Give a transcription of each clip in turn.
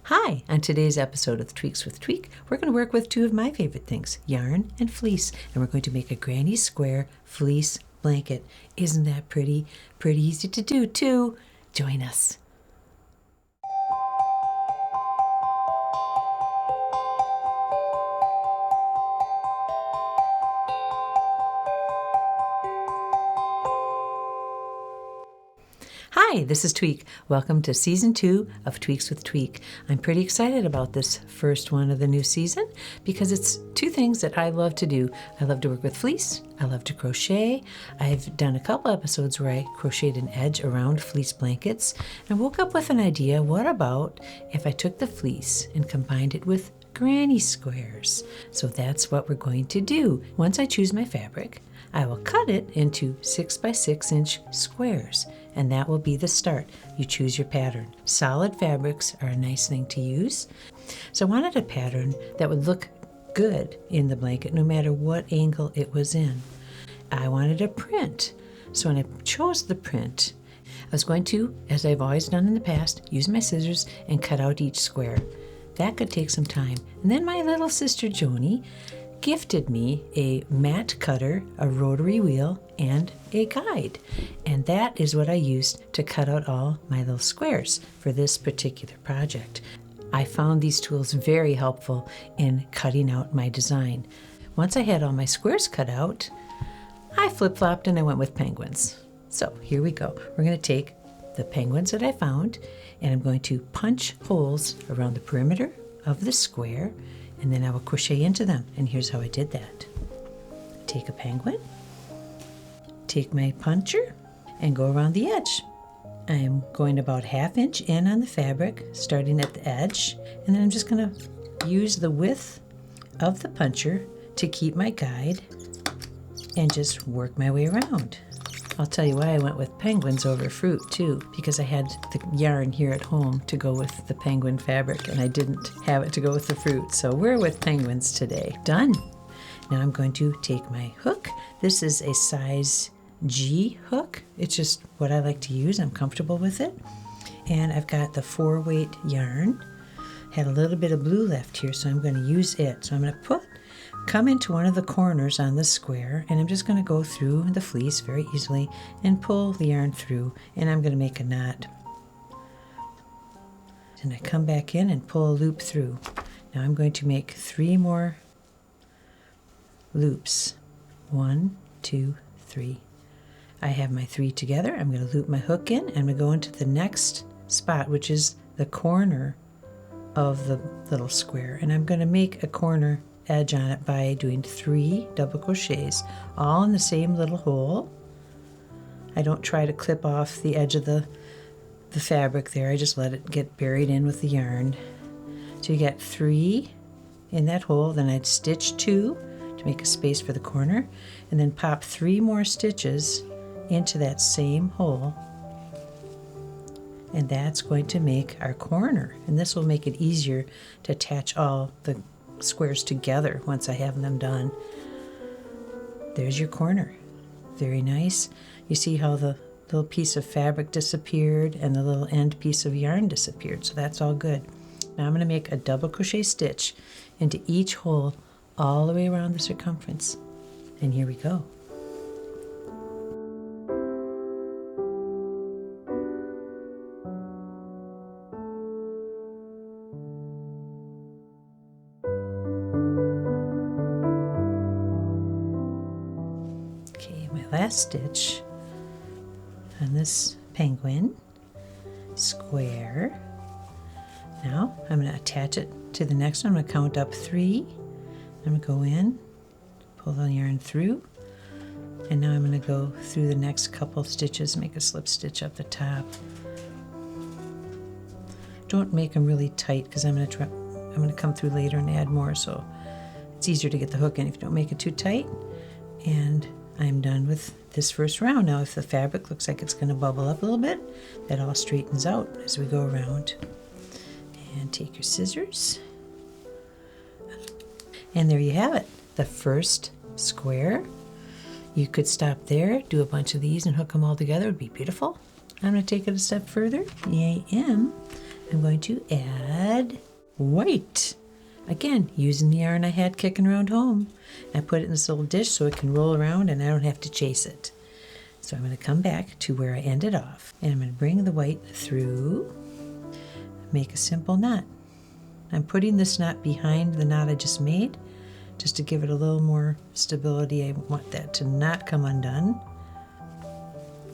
Hi, on today's episode of Tweeks with Tweek, we're going to work with two of my favorite things, yarn and fleece, and we're going to make a granny square fleece blanket. Isn't that pretty? Pretty easy to do too. Join us. Hi, this is Tweek. Welcome to Season 2 of Tweeks with Tweek. I'm pretty excited about this first one of the new season because it's two things that I love to do. I love to work with fleece. I love to crochet. I've done a couple episodes where I crocheted an edge around fleece blankets and woke up with an idea. What about if I took the fleece and combined it with granny squares? So that's what we're going to do. Once I choose my fabric, I will cut it into 6 by 6 inch squares, and that will be the start. You choose your pattern. Solid fabrics are a nice thing to use. So I wanted a pattern that would look good in the blanket no matter what angle it was in. I wanted a print. So when I chose the print, I was going to, as I've always done in the past, use my scissors and cut out each square. That could take some time. And then my little sister Joni gifted me a mat cutter, a rotary wheel, and a guide. And that is what I used to cut out all my little squares for this particular project. I found these tools very helpful in cutting out my design. Once I had all my squares cut out, I flip-flopped and I went with penguins. So here we go. We're going to take the penguins that I found and I'm going to punch holes around the perimeter of the square, and then I will crochet into them. And here's how I did that. Take a penguin, take my puncher, and go around the edge. I am going about 1/2 inch in on the fabric, starting at the edge, and then I'm just going to use the width of the puncher to keep my guide and just work my way around. I'll tell you why I went with penguins over fruit too, because I had the yarn here at home to go with the penguin fabric and I didn't have it to go with the fruit. So we're with penguins today. Done. Now I'm going to take my hook. This is a size G hook. It's just what I like to use. I'm comfortable with it. And I've got the 4-weight yarn. Had a little bit of blue left here, so I'm going to use it. So I'm going to come into one of the corners on the square, and I'm just going to go through the fleece very easily and pull the yarn through, and I'm going to make a knot. And I come back in and pull a loop through. Now I'm going to make 3 more loops. 1, 2, 3. I have my 3 together. I'm going to loop my hook in, and I'm going to go into the next spot, which is the corner of the little square, and I'm going to make a corner edge on it by doing 3 double crochets, all in the same little hole. I don't try to clip off the edge of the fabric there. I just let it get buried in with the yarn. So you get 3 in that hole, then I'd stitch 2 to make a space for the corner, and then pop 3 more stitches into that same hole, and that's going to make our corner. And this will make it easier to attach all the squares together once I have them done. There's your corner. Very nice. You see how the little piece of fabric disappeared and the little end piece of yarn disappeared, so that's all good. Now I'm going to make a double crochet stitch into each hole all the way around the circumference, and here we go. Last stitch on this penguin square. Now I'm going to attach it to the next one. I'm going to count up 3. I'm going to go in, pull the yarn through, and now I'm going to go through the next couple stitches, make a slip stitch up the top. Don't make them really tight because I'm going to come through later and add more, so it's easier to get the hook in if you don't make it too tight. And I'm done with this first round. Now if the fabric looks like it's going to bubble up a little bit, that all straightens out as we go around. And take your scissors. And there you have it, the first square. You could stop there, do a bunch of these and hook them all together. It would be beautiful. I'm going to take it a step further. I am I'm going to add white. Again, using the yarn I had kicking around home. I put it in this little dish so it can roll around and I don't have to chase it. So I'm going to come back to where I ended off, and I'm going to bring the white through, make a simple knot. I'm putting this knot behind the knot I just made, just to give it a little more stability. I want that to not come undone.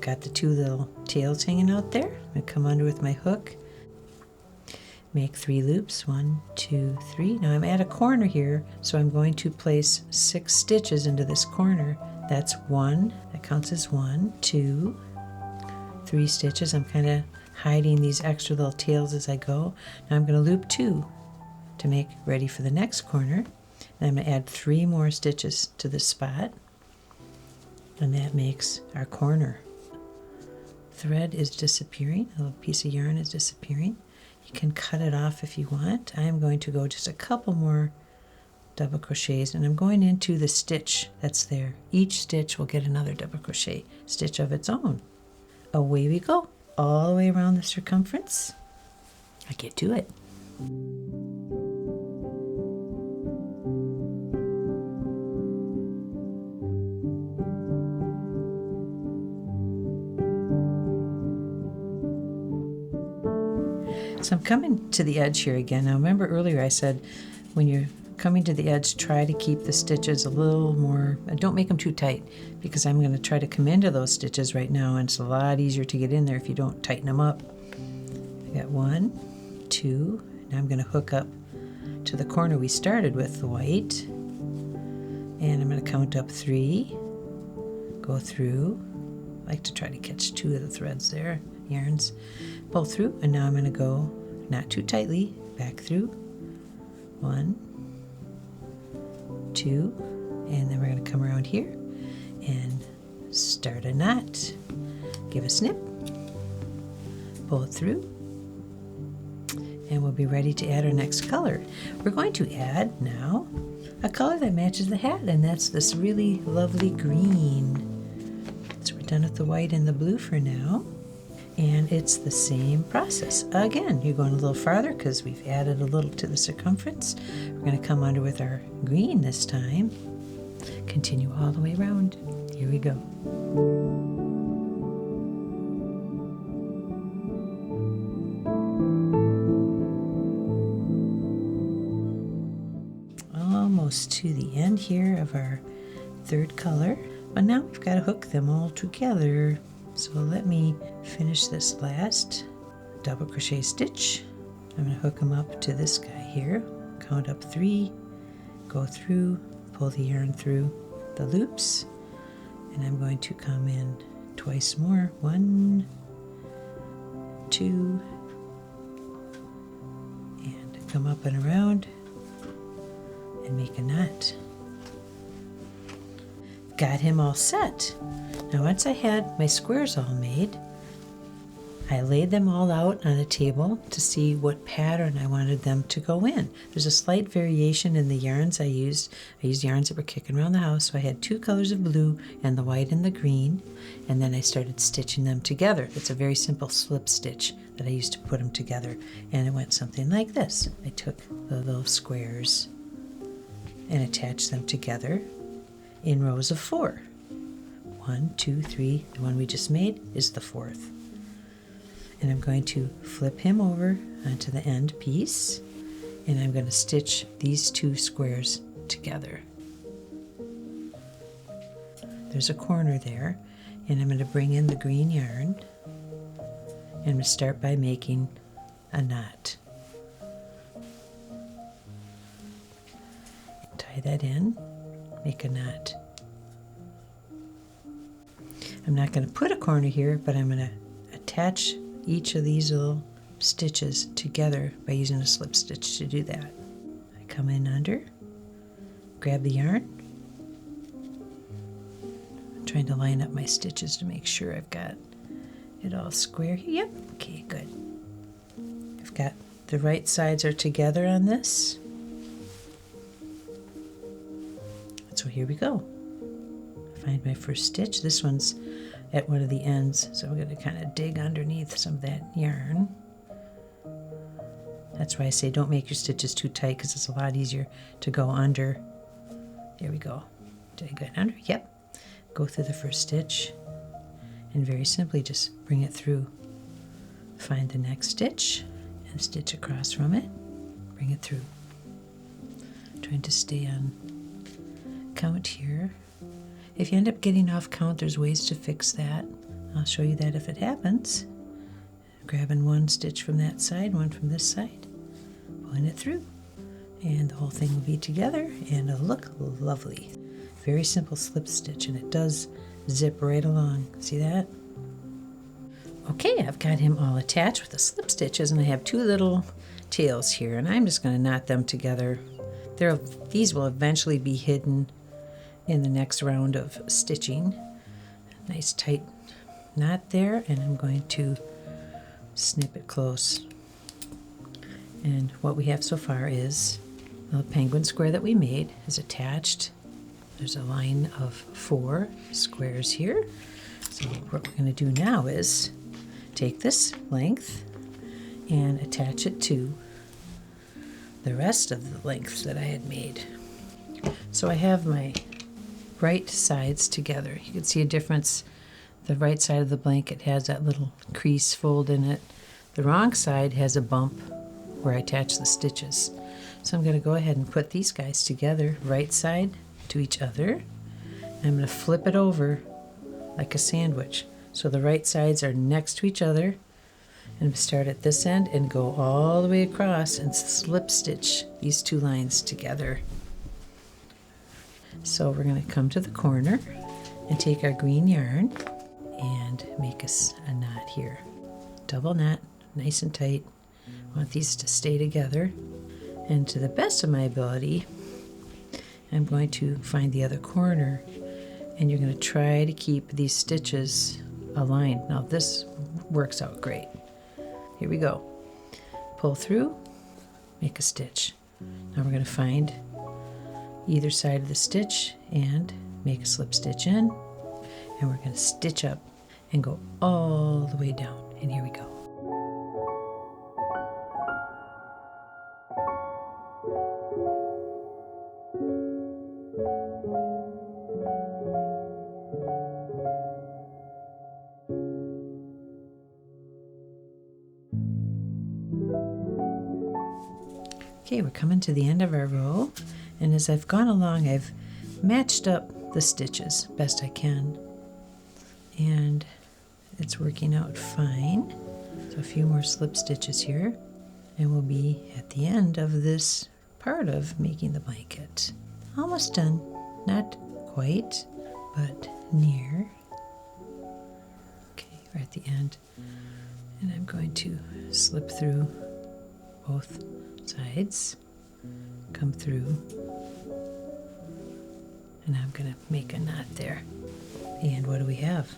Got the two little tails hanging out there. I'm going to come under with my hook, make 3 loops, 1, 2, 3. Now I'm at a corner here, so I'm going to place 6 stitches into this corner. That's 1, that counts as 1, 2, 3 stitches. I'm kind of hiding these extra little tails as I go. Now I'm going to loop 2 to make ready for the next corner. And I'm going to add 3 more stitches to this spot, and that makes our corner. Thread is disappearing, a little piece of yarn is disappearing. You can cut it off if you want. I'm going to go just a couple more double crochets, and I'm going into the stitch that's there. Each stitch will get another double crochet stitch of its own. Away we go, all the way around the circumference. I get to it. So I'm coming to the edge here again. Now remember earlier I said when you're coming to the edge, try to keep the stitches a little more, don't make them too tight, because I'm going to try to come into those stitches right now, and it's a lot easier to get in there if you don't tighten them up. I got 1, 2, now I'm going to hook up to the corner we started with the white, and I'm going to count up 3, go through. I like to try to catch 2 of the threads there, yarns, pull through, and now I'm going to go not too tightly, back through, 1, 2, and then we're going to come around here and start a knot. Give a snip, pull it through, and we'll be ready to add our next color. We're going to add now a color that matches the hat, and that's this really lovely green. So we're done with the white and the blue for now, and it's the same process. Again, you're going a little farther because we've added a little to the circumference. We're going to come under with our green this time. Continue all the way around. Here we go. Almost to the end here of our third color, but now we've got to hook them all together. So let me finish this last double crochet stitch. I'm going to hook them up to this guy here, count up 3, go through, pull the yarn through the loops, and I'm going to come in twice more, 1, 2, and come up and around and make a knot. Got him all set. Now once I had my squares all made, I laid them all out on a table to see what pattern I wanted them to go in. There's a slight variation in the yarns I used. I used yarns that were kicking around the house, so I had 2 colors of blue and the white and the green, and then I started stitching them together. It's a very simple slip stitch that I used to put them together, and it went something like this. I took the little squares and attached them together in rows of 4. 1, 2, 3, the one we just made is the 4th. And I'm going to flip him over onto the end piece, and I'm going to stitch these 2 squares together. There's a corner there, and I'm going to bring in the green yarn, and I'm going to start by making a knot. Tie that in, make a knot. I'm not going to put a corner here, but I'm going to attach each of these little stitches together by using a slip stitch to do that. I come in under, grab the yarn. I'm trying to line up my stitches to make sure I've got it all square here. Yep, okay, good. I've got the right sides are together on this. So here we go. Find my first stitch. This one's at one of the ends, so we're going to kind of dig underneath some of that yarn. That's why I say don't make your stitches too tight, because it's a lot easier to go under. There we go. Did I go under? Yep. Go through the first stitch and very simply just bring it through. Find the next stitch and stitch across from it. Bring it through. Trying to stay on count here. If you end up getting off count, there's ways to fix that. I'll show you that if it happens. Grabbing one stitch from that side, one from this side, pulling it through, and the whole thing will be together and it'll look lovely. Very simple slip stitch, and it does zip right along. See that? Okay, I've got him all attached with the slip stitches, and I have two little tails here, and I'm just going to knot them together. These will eventually be hidden in the next round of stitching. Nice tight knot there, and I'm going to snip it close. And what we have so far is the penguin square that we made is attached. There's a line of 4 squares here. So what we're going to do now is take this length and attach it to the rest of the lengths that I had made. So I have my right sides together. You can see a difference. The right side of the blanket has that little crease fold in it. The wrong side has a bump where I attach the stitches. So I'm going to go ahead and put these guys together, right side to each other. I'm going to flip it over like a sandwich. So the right sides are next to each other. And start at this end and go all the way across and slip stitch these two lines together. So we're going to come to the corner and take our green yarn and make us a knot here. Double knot, nice and tight. I want these to stay together. And to the best of my ability, I'm going to find the other corner, and you're going to try to keep these stitches aligned. Now this works out great. Here we go. Pull through, make a stitch. Now we're going to find either side of the stitch and make a slip stitch in, and we're going to stitch up and go all the way down. And here we go. Okay, we're coming to the end of our row, and as I've gone along, I've matched up the stitches best I can, and it's working out fine. So a few more slip stitches here, and we'll be at the end of this part of making the blanket. Almost done. Not quite, but near. Okay, we're at the end, and I'm going to slip through both sides, come through, and I'm going to make a knot there. And what do we have?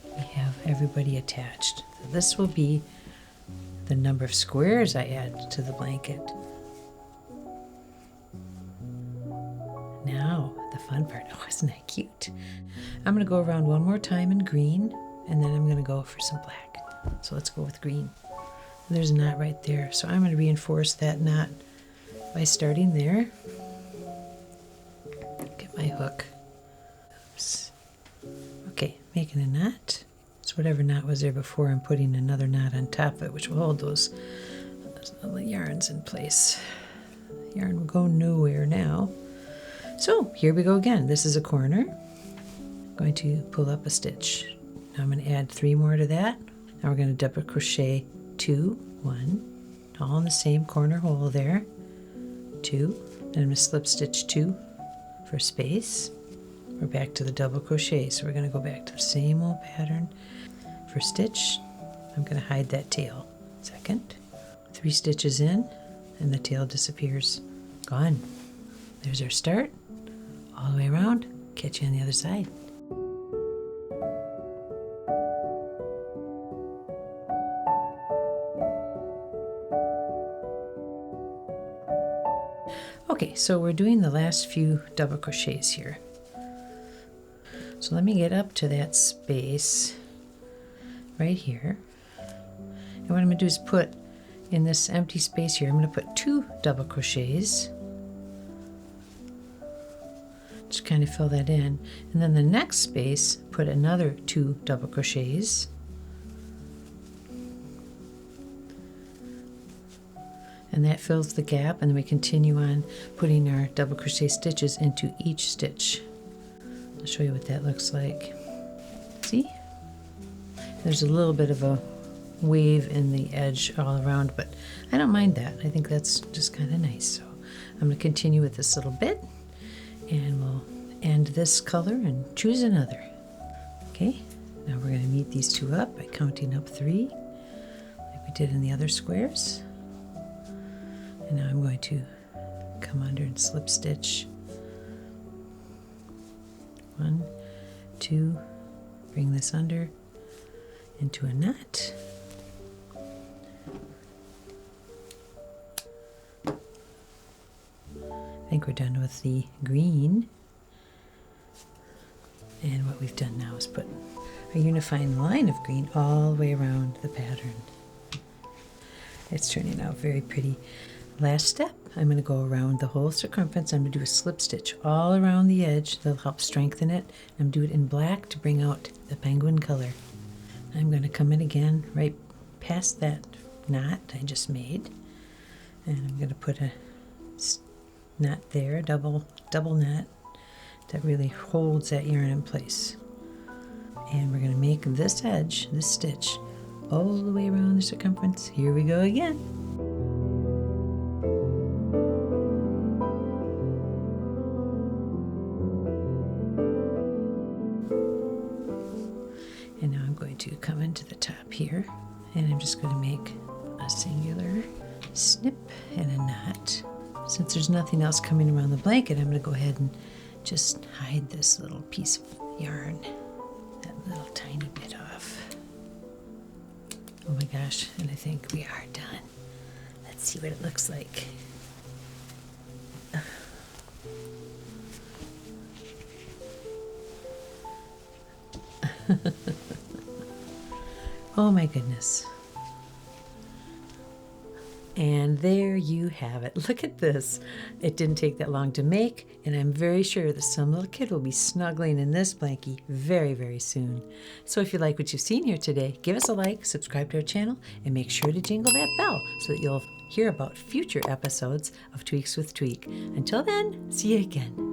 We have everybody attached. So this will be the number of squares I add to the blanket. Now, the fun part. Oh, isn't that cute? I'm going to go around one more time in green, and then I'm going to go for some black. So let's go with green. There's a knot right there, so I'm going to reinforce that knot by starting there. Get my hook. Oops. Okay, making a knot. So whatever knot was there before, I'm putting another knot on top of it, which will hold those little yarns in place. Yarn will go nowhere now. So here we go again. This is a corner. I'm going to pull up a stitch. Now I'm going to add 3 more to that. Now we're going to double crochet 2, 1, all in the same corner hole there, 2, then I'm going to slip stitch 2 for space. We're back to the double crochet, so we're going to go back to the same old pattern. For stitch, I'm going to hide that tail. Second, 3 stitches in, and the tail disappears. Gone. There's our start, all the way around. Catch you on the other side. Okay, so we're doing the last few double crochets here. So let me get up to that space right here. And what I'm going to do is put in this empty space here, I'm going to put 2 double crochets. Just kind of fill that in. And then the next space, put another 2 double crochets. And that fills the gap, and then we continue on putting our double crochet stitches into each stitch. I'll show you what that looks like. See? There's a little bit of a wave in the edge all around, but I don't mind that. I think that's just kind of nice. So I'm going to continue with this little bit, and we'll end this color and choose another. Okay, now we're going to meet these 2 up by counting up 3, like we did in the other squares. And now I'm going to come under and slip stitch. 1, 2, bring this under into a knot. I think we're done with the green. And what we've done now is put a unifying line of green all the way around the pattern. It's turning out very pretty. Last step, I'm going to go around the whole circumference. I'm going to do a slip stitch all around the edge. That'll help strengthen it. I'm going to do it in black to bring out the penguin color. I'm going to come in again right past that knot I just made. And I'm going to put a knot there, a double knot that really holds that yarn in place. And we're going to make this edge, this stitch, all the way around the circumference. Here we go again. And now I'm going to come into the top here, and I'm just going to make a singular snip and a knot. Since there's nothing else coming around the blanket, I'm going to go ahead and just hide this little piece of yarn, that little tiny bit off. Oh my gosh, and I think we are done. Let's see what it looks like. Oh my goodness. And there you have it. Look at this. It didn't take that long to make, and I'm very sure that some little kid will be snuggling in this blankie very, very soon. So if you like what you've seen here today, give us a like, subscribe to our channel, and make sure to jingle that bell so that you'll hear about future episodes of Tweeks with Tweek. Until then, see you again.